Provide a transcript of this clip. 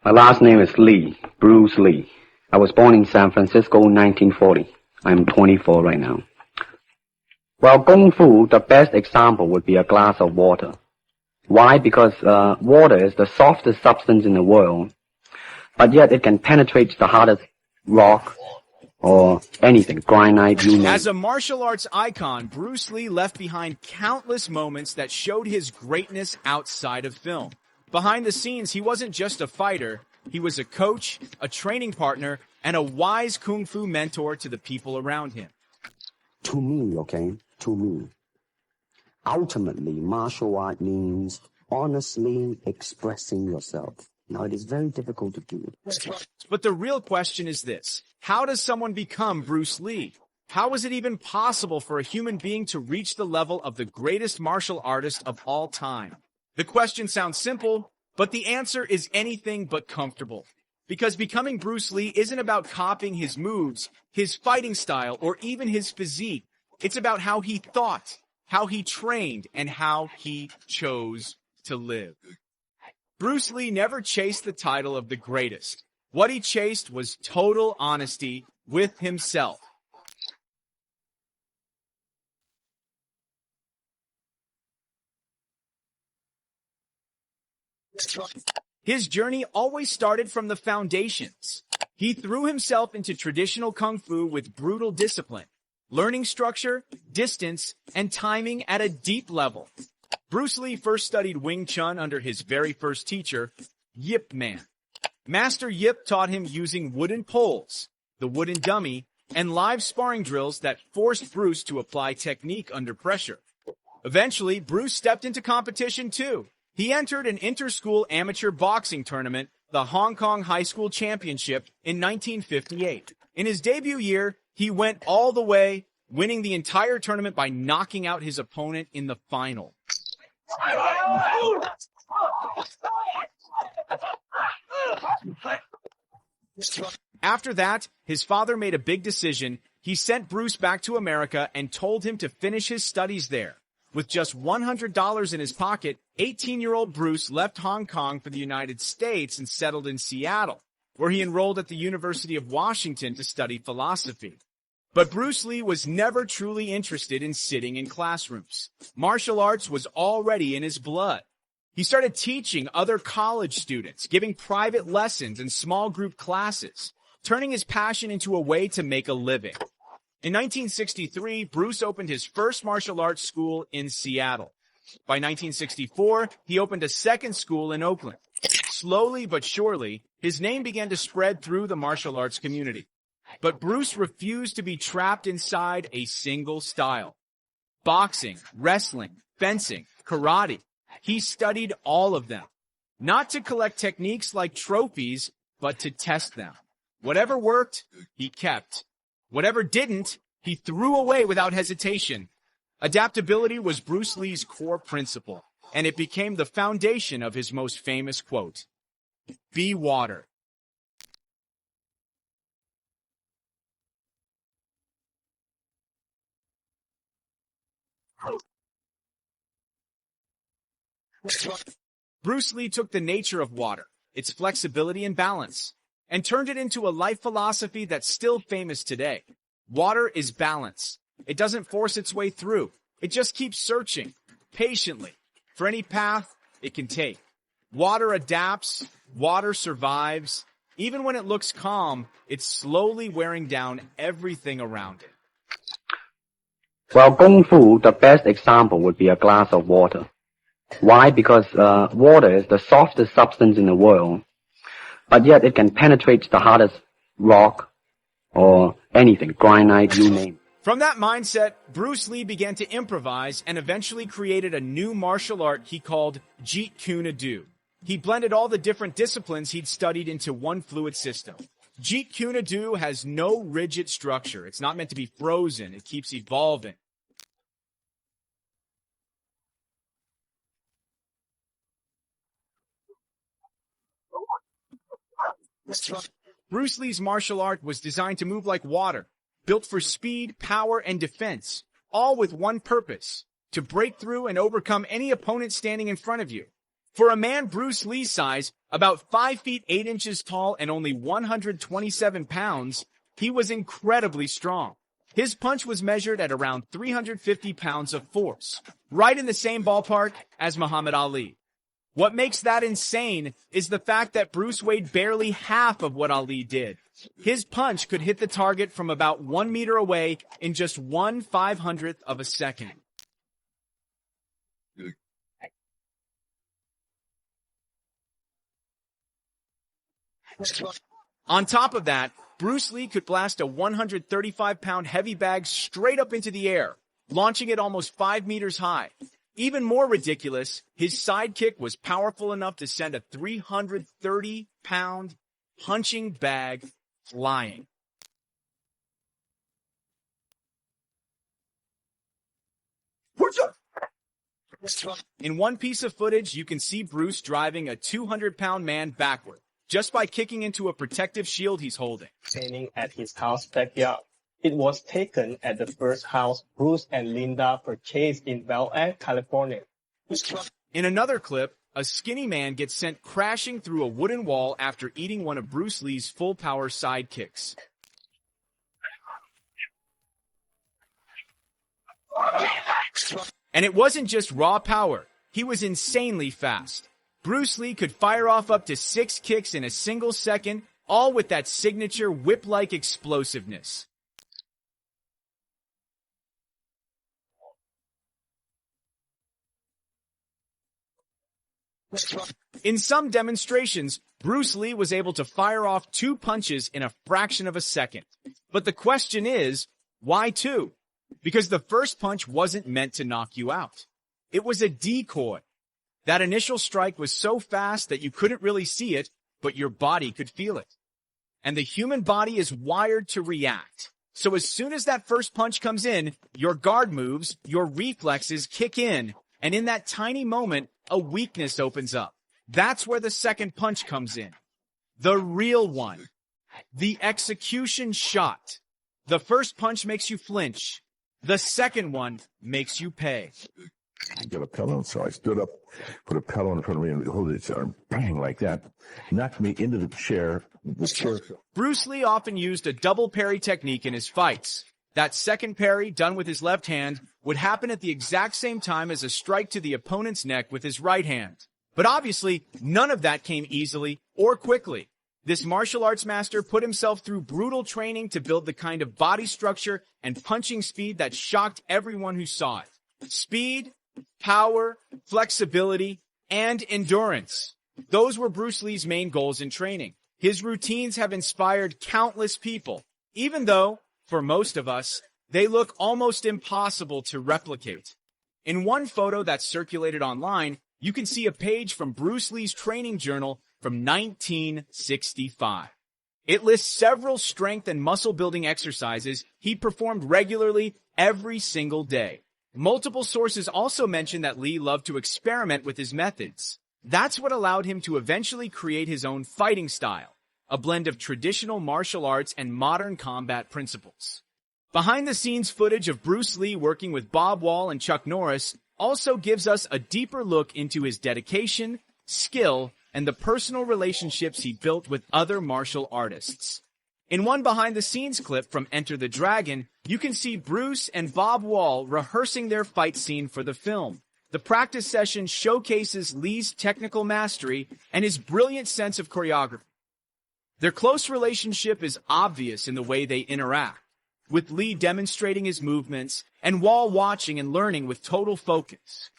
My last name is Lee, Bruce Lee. I was born in San Francisco in 1940. I'm 24 right now. Well, Kung Fu, the best example would be a glass of water. Why? Because water is the softest substance in the world, but yet it can penetrate the hardest rock or anything, granite, you name it. As a martial arts icon, Bruce Lee left behind countless moments that showed his greatness outside of film. Behind the scenes, he wasn't just a fighter. He was a coach, a training partner, and a wise Kung Fu mentor to the people around him. To me, ultimately, martial art means honestly expressing yourself. Now, it is very difficult to do. But the real question is this: how does someone become Bruce Lee? How is it even possible for a human being to reach the level of the greatest martial artist of all time? The question sounds simple, but the answer is anything but comfortable. Because becoming Bruce Lee isn't about copying his moves, his fighting style, or even his physique. It's about how he thought, how he trained, and how he chose to live. Bruce Lee never chased the title of the greatest. What he chased was total honesty with himself. His journey always started from the foundations. He threw himself into traditional Kung Fu with brutal discipline, learning structure, distance, and timing at a deep level. Bruce Lee first studied Wing Chun under his very first teacher, Yip Man. Master Yip taught him using wooden poles, the wooden dummy, and live sparring drills that forced Bruce to apply technique under pressure. Eventually, Bruce stepped into competition too. He entered an inter-school amateur boxing tournament, the Hong Kong High School Championship, in 1958. In his debut year, he went all the way, winning the entire tournament by knocking out his opponent in the final. After that, his father made a big decision. He sent Bruce back to America and told him to finish his studies there. With just $100 in his pocket, 18-year-old Bruce left Hong Kong for the United States and settled in Seattle, where he enrolled at the University of Washington to study philosophy. But Bruce Lee was never truly interested in sitting in classrooms. Martial arts was already in his blood. He started teaching other college students, giving private lessons and small group classes, turning his passion into a way to make a living. In 1963, Bruce opened his first martial arts school in Seattle. By 1964, he opened a second school in Oakland. Slowly but surely, his name began to spread through the martial arts community. But Bruce refused to be trapped inside a single style. Boxing, wrestling, fencing, karate. He studied all of them. Not to collect techniques like trophies, but to test them. Whatever worked, he kept. Whatever didn't, he threw away without hesitation. Adaptability was Bruce Lee's core principle, and it became the foundation of his most famous quote: "Be water." Bruce Lee took the nature of water, its flexibility and balance, and turned it into a life philosophy that's still famous today. Water is balance. It doesn't force its way through. It just keeps searching, patiently, for any path it can take. Water adapts. Water survives. Even when it looks calm, it's slowly wearing down everything around it. Well, Kung Fu, the best example would be a glass of water. Why? Because water is the softest substance in the world, but yet it can penetrate the hardest rock or anything, granite, you name it. From that mindset, Bruce Lee began to improvise and eventually created a new martial art he called Jeet Kune Do. He blended all the different disciplines he'd studied into one fluid system. Jeet Kune Do has no rigid structure. It's not meant to be frozen. It keeps evolving. Bruce Lee's martial art was designed to move like water, built for speed, power, and defense, all with one purpose: to break through and overcome any opponent standing in front of you. For a man Bruce Lee's size, about 5 feet 8 inches tall and only 127 pounds, he was incredibly strong. His punch was measured at around 350 pounds of force, right in the same ballpark as Muhammad Ali. What makes that insane is the fact that Bruce weighed barely half of what Ali did. His punch could hit the target from about 1 meter away in just 1/500th of a second. On top of that, Bruce Lee could blast a 135-pound heavy bag straight up into the air, launching it almost 5 meters high. Even more ridiculous, his sidekick was powerful enough to send a 330-pound punching bag flying. In one piece of footage, you can see Bruce driving a 200-pound man backward, just by kicking into a protective shield he's holding. Training at his house backyard. It was taken at the first house Bruce and Linda purchased in Bel Air, California. In another clip, a skinny man gets sent crashing through a wooden wall after eating one of Bruce Lee's full-power sidekicks. And it wasn't just raw power. He was insanely fast. Bruce Lee could fire off up to 6 kicks in a single second, all with that signature whip-like explosiveness. In some demonstrations, Bruce Lee was able to fire off 2 punches in a fraction of a second. But the question is, why 2? Because the first punch wasn't meant to knock you out. It was a decoy. That initial strike was so fast that you couldn't really see it, but your body could feel it. And the human body is wired to react. So as soon as that first punch comes in, your guard moves, your reflexes kick in, and in that tiny moment, a weakness opens up. That's where the second punch comes in. The real one. The execution shot. The first punch makes you flinch. The second one makes you pay. I got a pillow, so I stood up, put a pillow in front of me, and hold it, and bang, like that, knocked me into the chair. Bruce Lee often used a double parry technique in his fights. That second parry, done with his left hand, would happen at the exact same time as a strike to the opponent's neck with his right hand. But obviously, none of that came easily or quickly. This martial arts master put himself through brutal training to build the kind of body structure and punching speed that shocked everyone who saw it. Speed, power, flexibility, and endurance. Those were Bruce Lee's main goals in training. His routines have inspired countless people, even though, for most of us, they look almost impossible to replicate. In one photo that's circulated online, you can see a page from Bruce Lee's training journal from 1965. It lists several strength and muscle building exercises he performed regularly every single day. Multiple sources also mention that Lee loved to experiment with his methods. That's what allowed him to eventually create his own fighting style, a blend of traditional martial arts and modern combat principles. Behind-the-scenes footage of Bruce Lee working with Bob Wall and Chuck Norris also gives us a deeper look into his dedication, skill, and the personal relationships he built with other martial artists. In one behind-the-scenes clip from Enter the Dragon, you can see Bruce and Bob Wall rehearsing their fight scene for the film. The practice session showcases Lee's technical mastery and his brilliant sense of choreography. Their close relationship is obvious in the way they interact, with Lee demonstrating his movements and Wall watching and learning with total focus.